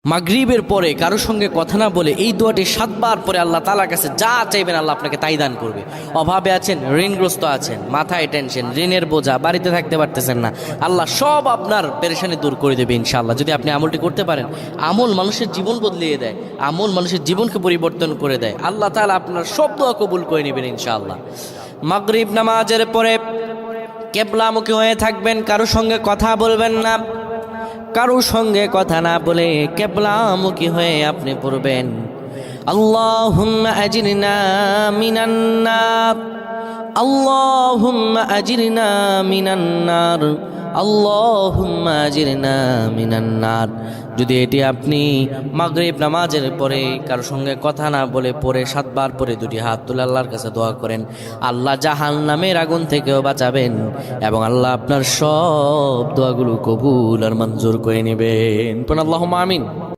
মাগরিবের পরে কারো সঙ্গে কথা না বলে এই দোয়াটি 7 বার পরে আল্লাহ তাআলার কাছে যা চাইবেন আল্লাহ আপনাকে তাই দান করবে। অভাবে আছেন, ঋণগ্রস্ত আছেন, মাথায় টেনশন, ঋণের বোঝা, বাড়িতে থাকতে পারতেছেন না, আল্লাহ সব আপনার পেরেশানি দূর করে দেবে ইনশাআল্লাহ। যদি আপনি আমলটি করতে পারেন, আমল মানুষের জীবন বদলিয়ে দেয়, আমল মানুষের জীবনকে পরিবর্তন করে দেয়। আল্লাহ তাআলা আপনার সব দোয়া কবুল করে নেবেন ইনশাআল্লাহ। মাগরিব নামাজের পরে কিবলামুখী হয়ে থাকবেন, কারো সঙ্গে কথা বলবেন না, কারো সঙ্গে কথা না বলে কিবলামুখী হয়ে আপনি পড়বেন আল্লাহুম্মা আজিরনা মিনান নার, আল্লাহুম্মা আজিরনা মিনান নার, আল্লাহুম্মা আজিরনা মিনান নার। যদি এটি আপনি মাগরিব নামাজের পরে কারো সঙ্গে কথা না বলে পড়ে 7 বার পরে দুটি হাত তুলে আল্লাহর কাছে দোয়া করেন, আল্লাহ জাহান্নামের আগুন থেকেও বাঁচাবেন এবং আল্লাহ আপনার সব দোয়াগুলো কবুল আর মঞ্জুর করে নেবেন। আল্লাহুম্মা আমিন।